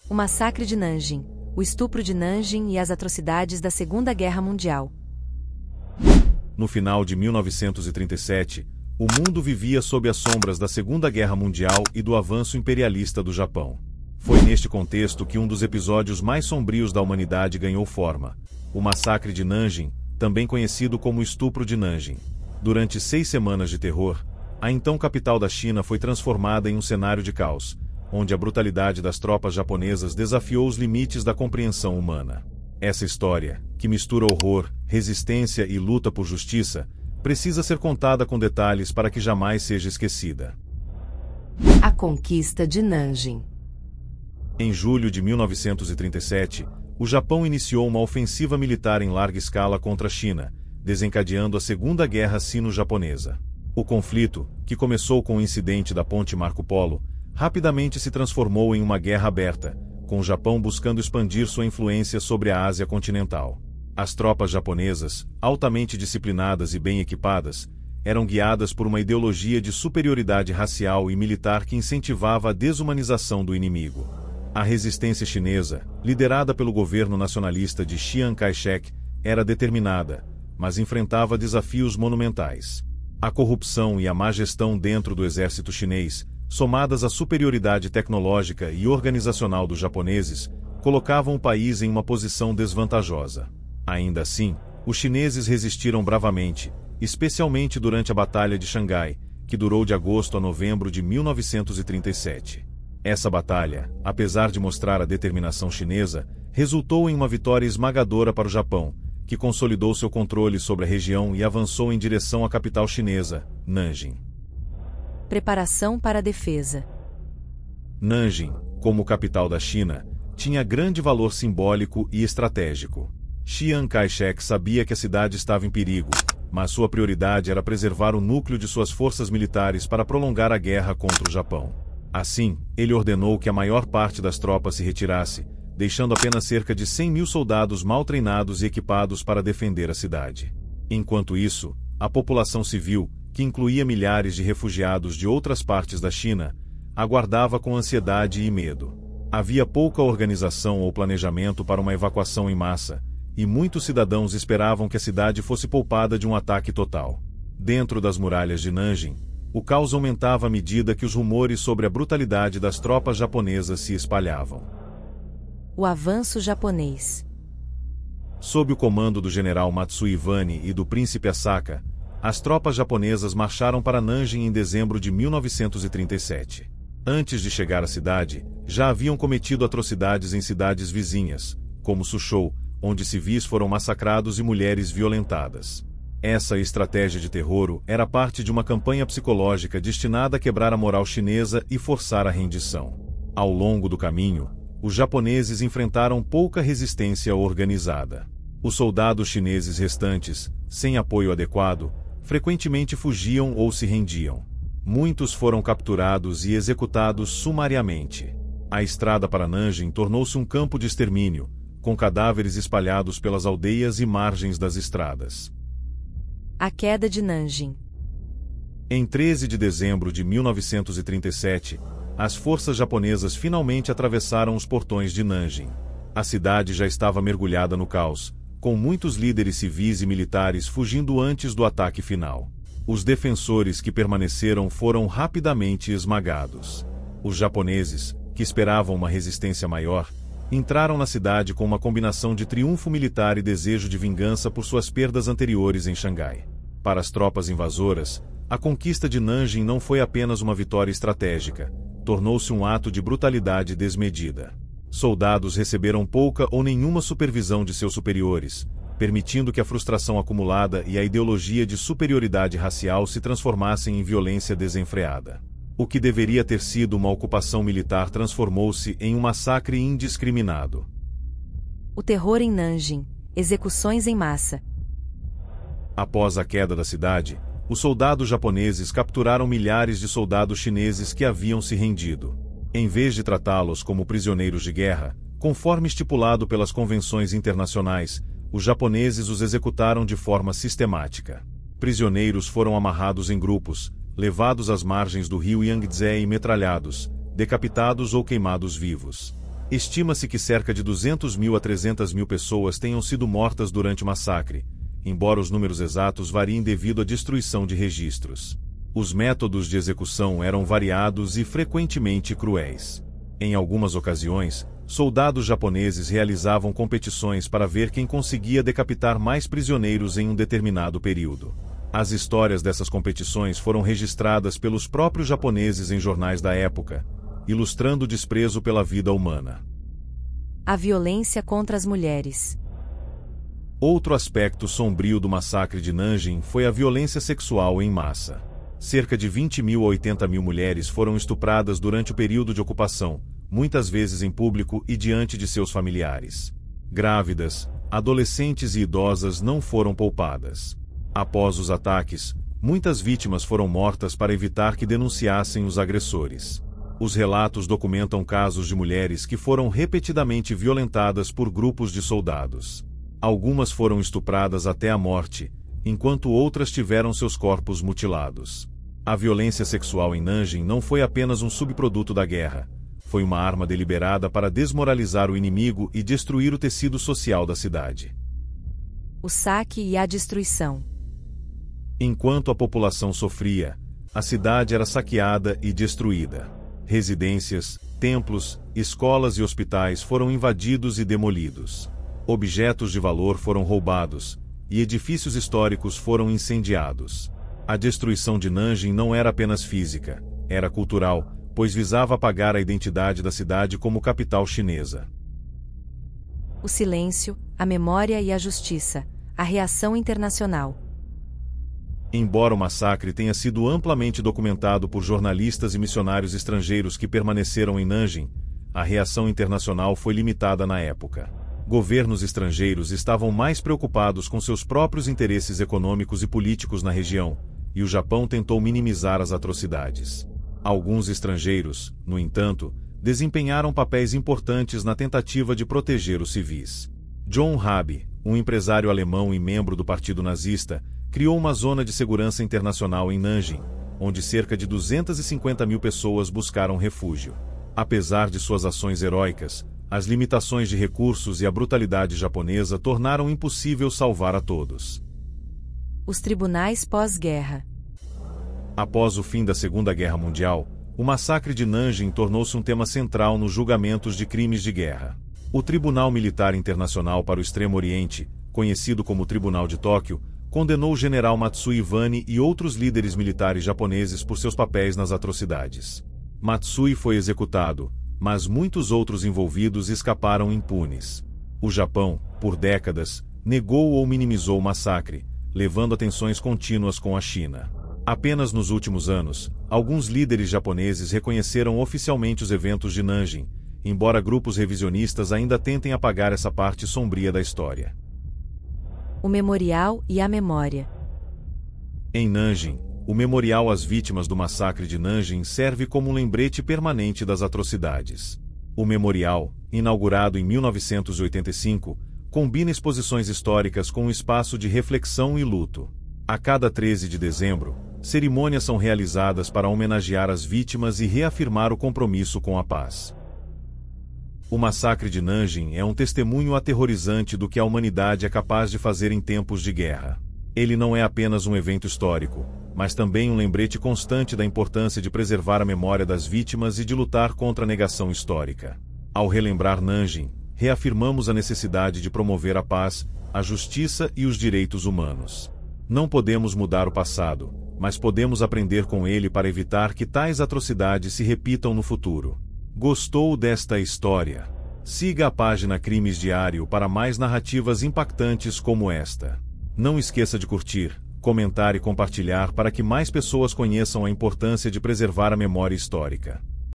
O massacre de Nanjing, o estupro de Nanjing e as atrocidades da Segunda Guerra Mundial. No final de 1937, o mundo vivia sob as sombras da Segunda Guerra Mundial e do avanço imperialista do Japão. Foi neste contexto que um dos episódios mais sombrios da humanidade ganhou forma: o massacre de Nanjing, também conhecido como o estupro de Nanjing. Durante 6 semanas de terror, a então capital da China foi transformada em um cenário de caos, onde a brutalidade das tropas japonesas desafiou os limites da compreensão humana. Essa história, que mistura horror, resistência e luta por justiça, precisa ser contada com detalhes para que jamais seja esquecida. A conquista de Nanjing. Em julho de 1937, o Japão iniciou uma ofensiva militar em larga escala contra a China, desencadeando a Segunda Guerra Sino-Japonesa. O conflito, que começou com o incidente da Ponte Marco Polo, rapidamente se transformou em uma guerra aberta, com o Japão buscando expandir sua influência sobre a Ásia continental. As tropas japonesas, altamente disciplinadas e bem equipadas, eram guiadas por uma ideologia de superioridade racial e militar que incentivava a desumanização do inimigo. A resistência chinesa, liderada pelo governo nacionalista de Chiang Kai-shek, era determinada, mas enfrentava desafios monumentais. A corrupção e a má gestão dentro do exército chinês, somadas à superioridade tecnológica e organizacional dos japoneses, colocavam o país em uma posição desvantajosa. Ainda assim, os chineses resistiram bravamente, especialmente durante a Batalha de Xangai, que durou de agosto a novembro de 1937. Essa batalha, apesar de mostrar a determinação chinesa, resultou em uma vitória esmagadora para o Japão, que consolidou seu controle sobre a região e avançou em direção à capital chinesa, Nanjing. Preparação para a defesa. Nanjing, como capital da China, tinha grande valor simbólico e estratégico. Chiang Kai-shek sabia que a cidade estava em perigo, mas sua prioridade era preservar o núcleo de suas forças militares para prolongar a guerra contra o Japão. Assim, ele ordenou que a maior parte das tropas se retirasse, deixando apenas cerca de 100.000 soldados mal treinados e equipados para defender a cidade. Enquanto isso, a população civil, que incluía milhares de refugiados de outras partes da China, aguardava com ansiedade e medo. Havia pouca organização ou planejamento para uma evacuação em massa, e muitos cidadãos esperavam que a cidade fosse poupada de um ataque total. Dentro das muralhas de Nanjing, o caos aumentava à medida que os rumores sobre a brutalidade das tropas japonesas se espalhavam. O avanço japonês. Sob o comando do general Matsui Iwane e do príncipe Asaka, as tropas japonesas marcharam para Nanjing em dezembro de 1937. Antes de chegar à cidade, já haviam cometido atrocidades em cidades vizinhas, como Suzhou, onde civis foram massacrados e mulheres violentadas. Essa estratégia de terror era parte de uma campanha psicológica destinada a quebrar a moral chinesa e forçar a rendição. Ao longo do caminho, os japoneses enfrentaram pouca resistência organizada. Os soldados chineses restantes, sem apoio adequado, frequentemente fugiam ou se rendiam. Muitos foram capturados e executados sumariamente. A estrada para Nanjing tornou-se um campo de extermínio, com cadáveres espalhados pelas aldeias e margens das estradas. A queda de Nanjing. Em 13 de dezembro de 1937, as forças japonesas finalmente atravessaram os portões de Nanjing. A cidade já estava mergulhada no caos, com muitos líderes civis e militares fugindo antes do ataque final. Os defensores que permaneceram foram rapidamente esmagados. Os japoneses, que esperavam uma resistência maior, entraram na cidade com uma combinação de triunfo militar e desejo de vingança por suas perdas anteriores em Xangai. Para as tropas invasoras, a conquista de Nanjing não foi apenas uma vitória estratégica, tornou-se um ato de brutalidade desmedida. Soldados receberam pouca ou nenhuma supervisão de seus superiores, permitindo que a frustração acumulada e a ideologia de superioridade racial se transformassem em violência desenfreada. O que deveria ter sido uma ocupação militar transformou-se em um massacre indiscriminado. O terror em Nanjing, execuções em massa. Após a queda da cidade, os soldados japoneses capturaram milhares de soldados chineses que haviam se rendido. Em vez de tratá-los como prisioneiros de guerra, conforme estipulado pelas convenções internacionais, os japoneses os executaram de forma sistemática. Prisioneiros foram amarrados em grupos, levados às margens do rio Yangtze e metralhados, decapitados ou queimados vivos. Estima-se que cerca de 200.000 a 300.000 pessoas tenham sido mortas durante o massacre, embora os números exatos variem devido à destruição de registros. Os métodos de execução eram variados e frequentemente cruéis. Em algumas ocasiões, soldados japoneses realizavam competições para ver quem conseguia decapitar mais prisioneiros em um determinado período. As histórias dessas competições foram registradas pelos próprios japoneses em jornais da época, ilustrando o desprezo pela vida humana. A violência contra as mulheres. Outro aspecto sombrio do massacre de Nanjing foi a violência sexual em massa. Cerca de 20.000 a 80.000 mulheres foram estupradas durante o período de ocupação, muitas vezes em público e diante de seus familiares. Grávidas, adolescentes e idosas não foram poupadas. Após os ataques, muitas vítimas foram mortas para evitar que denunciassem os agressores. Os relatos documentam casos de mulheres que foram repetidamente violentadas por grupos de soldados. Algumas foram estupradas até a morte, enquanto outras tiveram seus corpos mutilados. A violência sexual em Nanjing não foi apenas um subproduto da guerra, foi uma arma deliberada para desmoralizar o inimigo e destruir o tecido social da cidade. O saque e a destruição. Enquanto a população sofria, a cidade era saqueada e destruída. Residências, templos, escolas e hospitais foram invadidos e demolidos. Objetos de valor foram roubados, e edifícios históricos foram incendiados. A destruição de Nanjing não era apenas física, era cultural, pois visava apagar a identidade da cidade como capital chinesa. O silêncio, a memória e a justiça. A reação internacional. Embora o massacre tenha sido amplamente documentado por jornalistas e missionários estrangeiros que permaneceram em Nanjing, a reação internacional foi limitada na época. Governos estrangeiros estavam mais preocupados com seus próprios interesses econômicos e políticos na região, e o Japão tentou minimizar as atrocidades. Alguns estrangeiros, no entanto, desempenharam papéis importantes na tentativa de proteger os civis. John Rabe, um empresário alemão e membro do Partido Nazista, criou uma zona de segurança internacional em Nanjing, onde cerca de 250.000 pessoas buscaram refúgio. Apesar de suas ações heróicas, as limitações de recursos e a brutalidade japonesa tornaram impossível salvar a todos. Os tribunais pós-guerra. Após o fim da Segunda Guerra Mundial, o massacre de Nanjing tornou-se um tema central nos julgamentos de crimes de guerra. O Tribunal Militar Internacional para o Extremo Oriente, conhecido como Tribunal de Tóquio, condenou o general Matsui Iwane e outros líderes militares japoneses por seus papéis nas atrocidades. Matsui foi executado, mas muitos outros envolvidos escaparam impunes. O Japão, por décadas, negou ou minimizou o massacre, levando a tensões contínuas com a China. Apenas nos últimos anos, alguns líderes japoneses reconheceram oficialmente os eventos de Nanjing, embora grupos revisionistas ainda tentem apagar essa parte sombria da história. O memorial e a memória. Em Nanjing, o memorial às vítimas do massacre de Nanjing serve como um lembrete permanente das atrocidades. O memorial, inaugurado em 1985, combina exposições históricas com um espaço de reflexão e luto. A cada 13 de dezembro, cerimônias são realizadas para homenagear as vítimas e reafirmar o compromisso com a paz. O massacre de Nanjing é um testemunho aterrorizante do que a humanidade é capaz de fazer em tempos de guerra. Ele não é apenas um evento histórico, mas também um lembrete constante da importância de preservar a memória das vítimas e de lutar contra a negação histórica. Ao relembrar Nanjing, reafirmamos a necessidade de promover a paz, a justiça e os direitos humanos. Não podemos mudar o passado, mas podemos aprender com ele para evitar que tais atrocidades se repitam no futuro. Gostou desta história? Siga a página Crimes Diário para mais narrativas impactantes como esta. Não esqueça de curtir, comentar e compartilhar para que mais pessoas conheçam a importância de preservar a memória histórica.